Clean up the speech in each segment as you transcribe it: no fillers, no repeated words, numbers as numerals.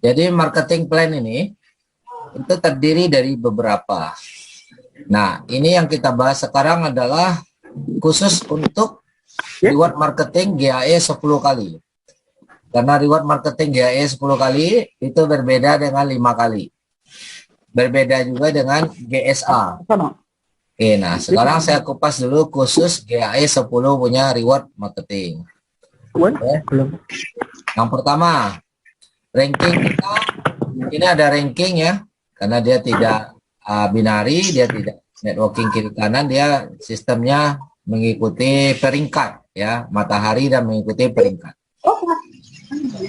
Jadi marketing plan ini itu terdiri dari beberapa. Nah, ini yang kita bahas sekarang adalah khusus untuk reward marketing GAE 10 kali. Karena reward marketing GAE 10 kali itu berbeda dengan 5 kali. Berbeda juga dengan GSA. Oke, nah sekarang saya kupas dulu khusus GAE 10 punya reward marketing. Oke. Yang pertama, ranking kita ini ada ranking ya, karena dia tidak binari, dia tidak networking kiri kanan, dia sistemnya mengikuti peringkat ya, matahari dan mengikuti peringkat.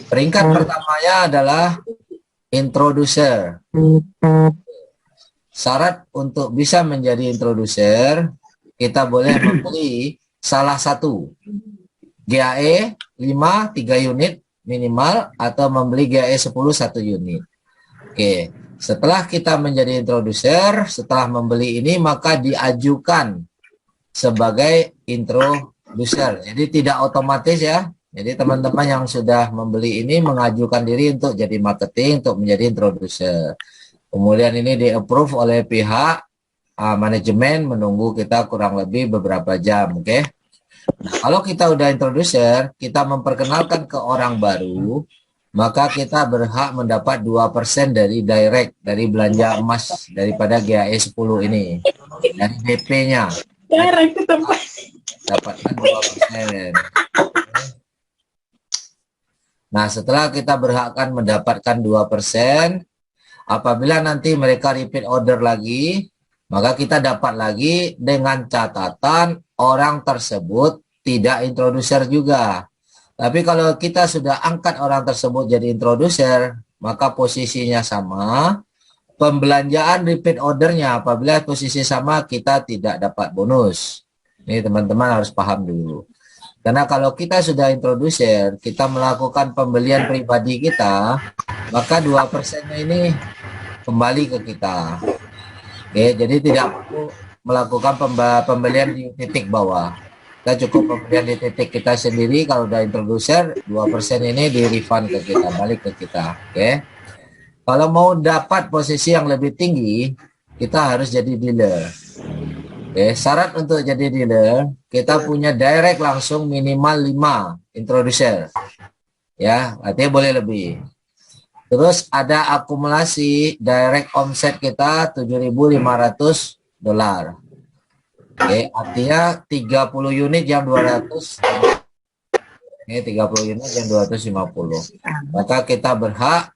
Peringkat pertamanya adalah introducer. Syarat untuk bisa menjadi introducer, kita boleh membeli salah satu GAE 5 3 unit minimal atau membeli GAE 10 1 unit. Oke, setelah kita menjadi introducer, setelah membeli ini maka diajukan sebagai introducer. Jadi tidak otomatis ya. Jadi teman-teman yang sudah membeli ini mengajukan diri untuk jadi marketing, untuk menjadi introducer. Kemudian ini di-approve oleh pihak manajemen, menunggu kita kurang lebih beberapa jam, oke? Nah, kalau kita udah introducer, kita memperkenalkan ke orang baru, maka kita berhak mendapat 2% dari direct, dari belanja emas daripada GAE 10 ini. Dari DP-nya. Dapatkan 2%. Nah, setelah kita berhakkan mendapatkan 2%, apabila nanti mereka repeat order lagi, maka kita dapat lagi dengan catatan orang tersebut tidak introducer juga. Tapi kalau kita sudah angkat orang tersebut jadi introducer, maka posisinya sama. Pembelanjaan repeat ordernya apabila posisi sama kita tidak dapat bonus. Ini teman-teman harus paham dulu. Karena kalau kita sudah introducer, kita melakukan pembelian pribadi kita, maka 2%-nya ini kembali ke kita. Oke, jadi tidak perlu melakukan pembelian di titik bawah. Kita cukup pembelian di titik kita sendiri. Kalau udah introducer, 2% ini di refund ke kita, balik ke kita. Oke. Kalau mau dapat posisi yang lebih tinggi, kita harus jadi dealer. Oke, syarat untuk jadi dealer, kita punya direct langsung minimal 5 introducer. Ya, artinya boleh lebih. Terus ada akumulasi direct omset kita 7.500 dolar. Oke, artinya 30 unit yang 200. Ini 30 unit yang 250. Maka kita berhak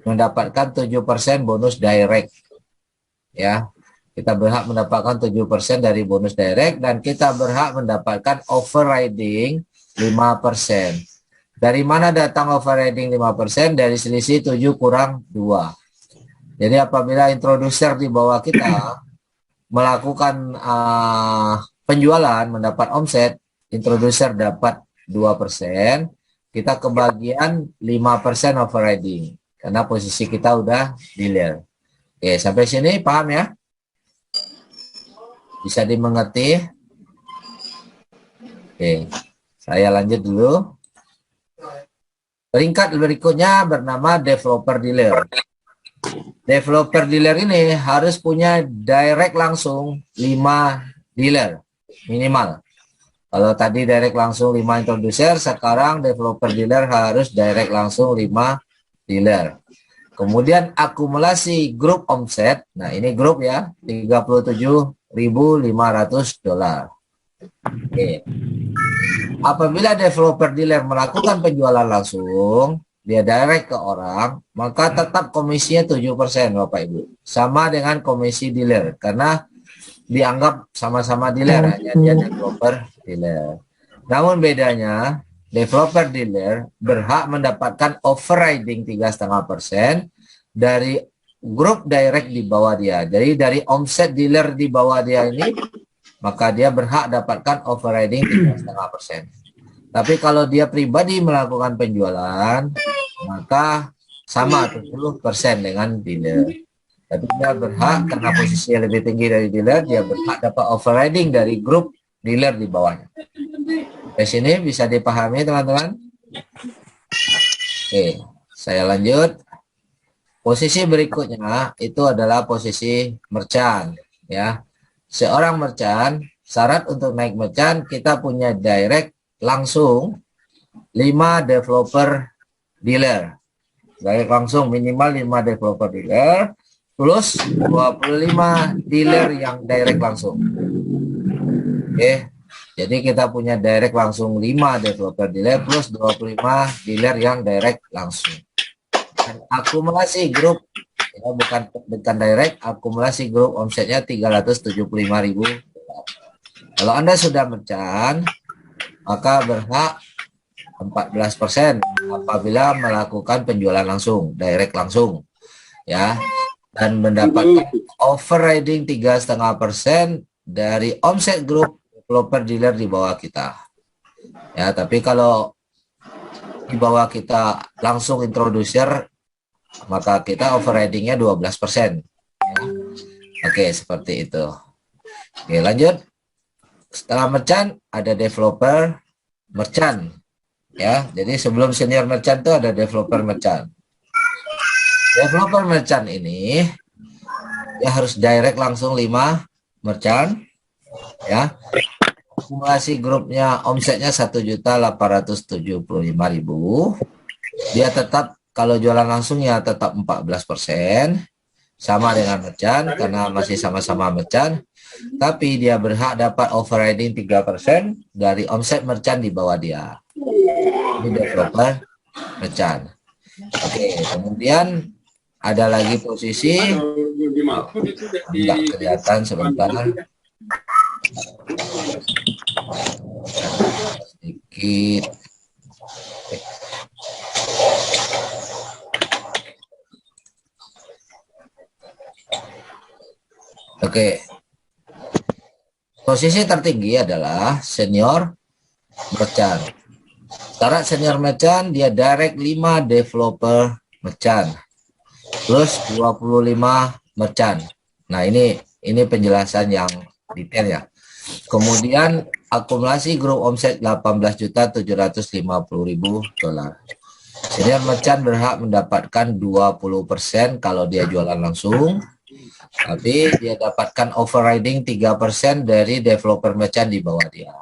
mendapatkan 7% bonus direct. Ya. Kita berhak mendapatkan 7% dari bonus direct dan kita berhak mendapatkan overriding 5%. Dari mana datang overriding 5%? Dari selisih 7 kurang 2. Jadi apabila introducer di bawah kita melakukan penjualan, mendapat omset, introducer dapat 2%, kita kebagian 5% overriding. Karena posisi kita udah dealer. Oke, sampai sini paham ya? Bisa dimengerti? Oke, saya lanjut dulu. Peringkat berikutnya bernama developer dealer. Developer dealer ini harus punya direct langsung 5 dealer minimal. Kalau tadi direct langsung 5 introducer, sekarang developer dealer harus direct langsung 5 dealer. Kemudian akumulasi grup omset. Nah, ini grup ya, 37.500 dolar. Oke. Apabila developer dealer melakukan penjualan langsung, dia direct ke orang, maka tetap komisinya 7% Bapak Ibu. Sama dengan komisi dealer, karena dianggap sama-sama dealer, hanya dia developer dealer. Namun bedanya, developer dealer berhak mendapatkan overriding 3,5% dari grup direct di bawah dia. Jadi dari omset dealer di bawah dia ini, maka dia berhak dapatkan overriding 3,5%. Tapi kalau dia pribadi melakukan penjualan, maka sama 70% dengan dealer. Tapi dia berhak, karena posisinya lebih tinggi dari dealer, dia berhak dapat overriding dari grup dealer di bawahnya. Di sini bisa dipahami teman-teman? Oke, Saya lanjut. Posisi berikutnya itu adalah posisi merchant, ya. Seorang merchant, syarat untuk naik merchant kita punya direct langsung 5 developer dealer. Direct langsung minimal 5 developer dealer plus 25 dealer yang direct langsung. Oke. Jadi kita punya direct langsung 5 developer dealer plus 25 dealer yang direct langsung. Dan akumulasi grup, ya, bukan direct, akumulasi grup omsetnya 375.000. Kalau Anda sudah merchant, maka berhak 14% apabila melakukan penjualan langsung, direct langsung, ya, dan mendapatkan overriding 3,5% dari omset grup developer dealer di bawah kita. Ya, tapi kalau di bawah kita langsung introducer, maka kita overridingnya 12%. Ya. Oke, seperti itu. Oke, lanjut. Setelah merchant ada developer merchant. Ya, jadi sebelum senior merchant itu ada developer merchant. Developer merchant ini ya harus direct langsung 5 merchant, ya. Akumulasi grupnya omsetnya 1.875.000. Dia tetap kalau jualan langsung ya tetap 14%, sama dengan merchant karena masih sama-sama merchant, tapi dia berhak dapat overriding 3% dari omset merchant di bawah dia. Ini developer merchant. Oke, kemudian ada lagi posisi, nggak kelihatan sebentar. Sedikit. Oke. Posisi tertinggi adalah senior merchant. Syarat senior merchant dia direct 5 developer merchant plus 25 merchant. Nah, ini penjelasan yang detail ya. Kemudian akumulasi grup omset 18.750.000 dolar. Senior merchant berhak mendapatkan 20% kalau dia jualan langsung, tapi dia dapatkan overriding 3% dari developer merchant di bawah dia.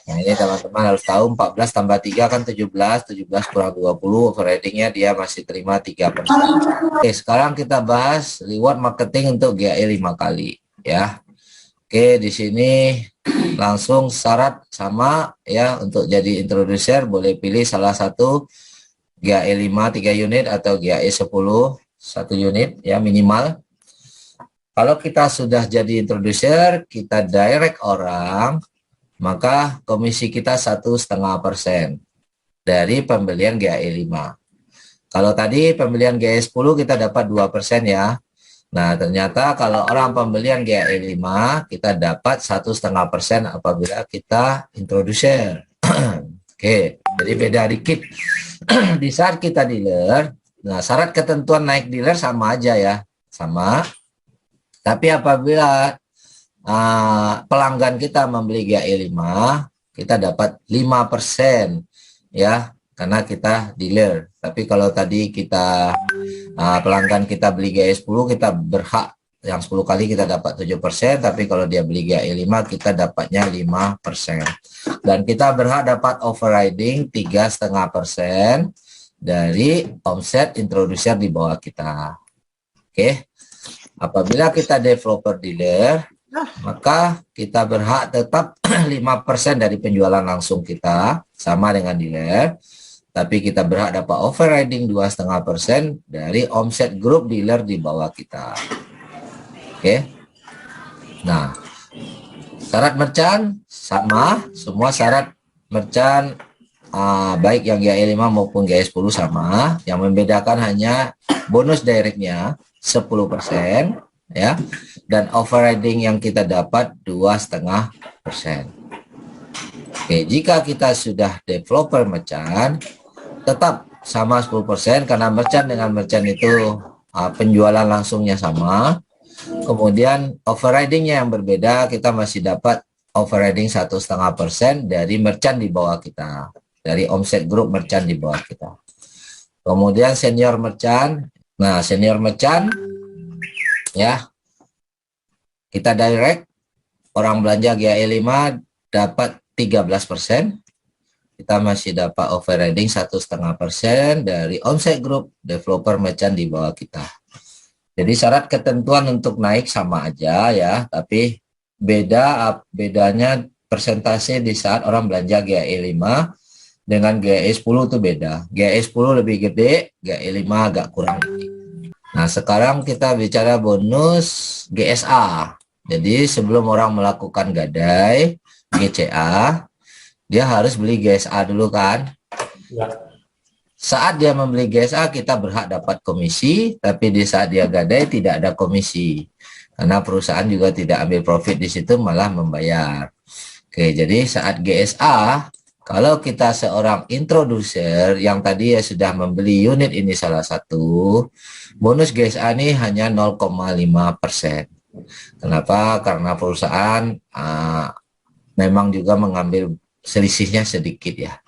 Nah, ini teman-teman harus tahu 14 tambah 3 kan 17, 17 kurang 20, overridingnya dia masih terima 3%. Oke, sekarang kita bahas reward marketing untuk GAE 5 kali, ya. Oke, di sini langsung syarat sama ya, untuk jadi introducer boleh pilih salah satu GAE 5 3 unit atau GAE 10 1 unit ya minimal. Kalau kita sudah jadi introducer, kita direct orang, maka komisi kita 1,5% dari pembelian GAE 5. Kalau tadi pembelian GAE 10 kita dapat 2% ya. Nah, ternyata kalau orang pembelian GAE 5 kita dapat 1,5% apabila kita introducer. Oke, jadi beda dikit. Di saat kita dealer, nah syarat ketentuan naik dealer sama aja ya, sama. Tapi apabila pelanggan kita membeli GAE 5, kita dapat 5% ya, karena kita dealer. Tapi kalau tadi kita pelanggan kita beli GAE 10, kita berhak yang 10 kali kita dapat 7%, tapi kalau dia beli GAE 5 kita dapatnya 5%. Dan kita berhak dapat overriding 3,5% dari omset introducer di bawah kita. Oke. Apabila kita developer dealer, maka kita berhak tetap 5% dari penjualan langsung kita, sama dengan dealer, tapi kita berhak dapat overriding 2,5% dari omset grup dealer di bawah kita. Oke. Nah, syarat merchant sama, semua syarat merchant baik yang GAE 5 maupun GAE 10 sama, yang membedakan hanya bonus directnya 10% ya, dan overriding yang kita dapat 2,5%. Oke, jika kita sudah developer merchant, tetap sama 10% karena merchant dengan merchant itu penjualan langsungnya sama. Kemudian overridingnya yang berbeda, kita masih dapat overriding 1,5% dari merchant di bawah kita, dari omset grup merchant di bawah kita. Kemudian senior merchant. Nah, senior merchant ya, kita direct orang belanja GAE 5 dapat 13%. Kita masih dapat overriding 1,5% dari omset group developer merchant di bawah kita. Jadi syarat ketentuan untuk naik sama aja ya, tapi bedanya persentase di saat orang belanja GAE 5 dengan GAE 10 itu beda. GAE 10 lebih gede, GAE 5 agak kurang gede. Nah, sekarang kita bicara bonus GSA. Jadi sebelum orang melakukan gadai GCA, dia harus beli GSA dulu kan? Ya. Saat dia membeli GSA, kita berhak dapat komisi, tapi di saat dia gadai tidak ada komisi. Karena perusahaan juga tidak ambil profit di situ, malah membayar. Oke, jadi saat GSA, kalau kita seorang introducer yang tadi ya sudah membeli unit ini salah satu, bonus GSA ini hanya 0,5%. Kenapa? Karena perusahaan memang juga mengambil selisihnya sedikit ya.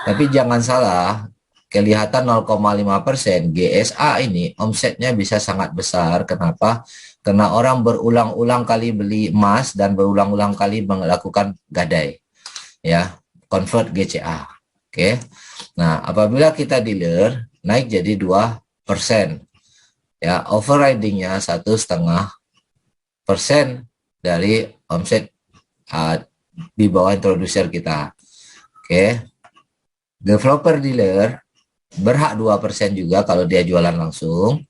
Tapi jangan salah, kelihatan 0,5%, GSA ini omsetnya bisa sangat besar. Kenapa? Karena orang berulang-ulang kali beli emas dan berulang-ulang kali melakukan gadai. Ya, convert GCA. Oke. Nah, apabila kita dealer naik jadi 2%. Ya, overridingnya 1,5% dari omset di bawah introducer kita. Oke. Developer dealer berhak 2% juga kalau dia jualan langsung,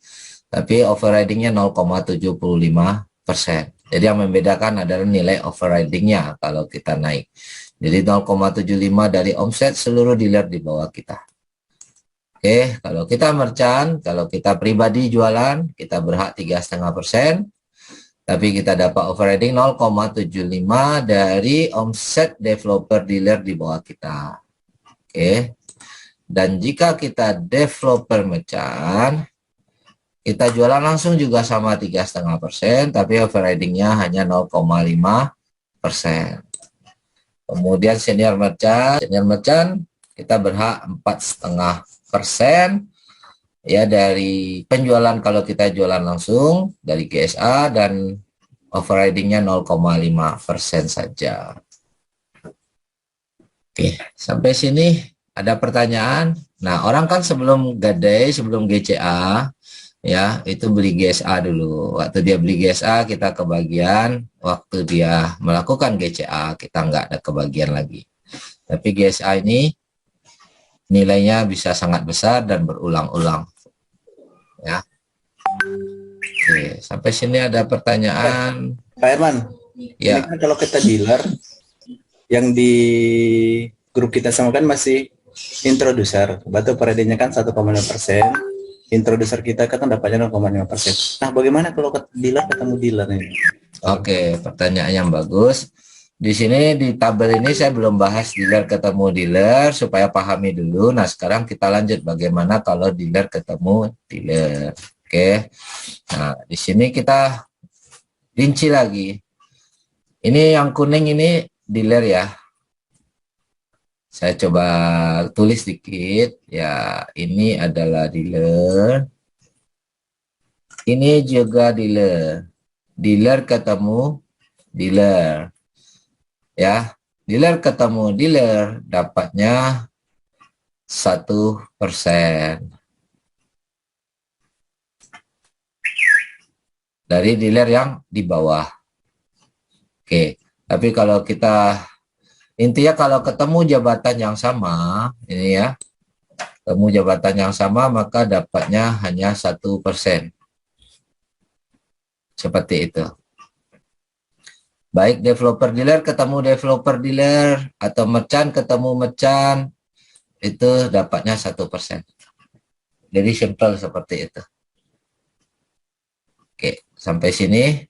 tapi overridingnya 0,75%. Jadi yang membedakan adalah nilai overridingnya kalau kita naik. Jadi 0,75 dari omset seluruh dealer di bawah kita. Oke, kalau kita merchant, kalau kita pribadi jualan, kita berhak 3,5%. Tapi kita dapat overriding 0,75 dari omset developer dealer di bawah kita. Oke. Dan jika kita developer merchant, kita jualan langsung juga sama 3,5%, tapi overridingnya hanya 0,5%. Kemudian senior merchant kita berhak 4,5% ya dari penjualan kalau kita jualan langsung dari GSA, dan overridingnya 0,5% saja. Oke, sampai sini ada pertanyaan? Nah, orang kan sebelum gadai, sebelum GCA, ya, itu beli GSA dulu. Waktu dia beli GSA, kita kebagian. Waktu dia melakukan GCA, kita nggak ada kebagian lagi. Tapi GSA ini nilainya bisa sangat besar dan berulang-ulang. Ya. Oke, sampai sini ada pertanyaan. Pak Herman, ya. Ini kan kalau kita dealer, yang di grup kita sama kan masih introducer, batu peradinya kan 1,5%, introducer kita kan dapatnya 0,5%. Nah, bagaimana kalau dealer ketemu dealer ini? Oke, pertanyaan yang bagus. Di sini di tabel ini saya belum bahas dealer ketemu dealer supaya pahami dulu. Nah, sekarang kita lanjut bagaimana kalau dealer ketemu dealer. Oke. Nah, di sini kita rinci lagi. Ini yang kuning ini dealer ya. Saya coba tulis dikit ya. Ini adalah dealer. Ini juga dealer. Dealer ketemu dealer. Ya, dealer ketemu dealer dapatnya 1% dari dealer yang di bawah. Oke, tapi kalau kita intinya kalau ketemu jabatan yang sama, ini ya, ketemu jabatan yang sama maka dapatnya hanya 1%. Seperti itu. Baik developer dealer ketemu developer dealer atau merchant ketemu merchant, itu dapatnya 1%. Jadi simple seperti itu. Oke, sampai sini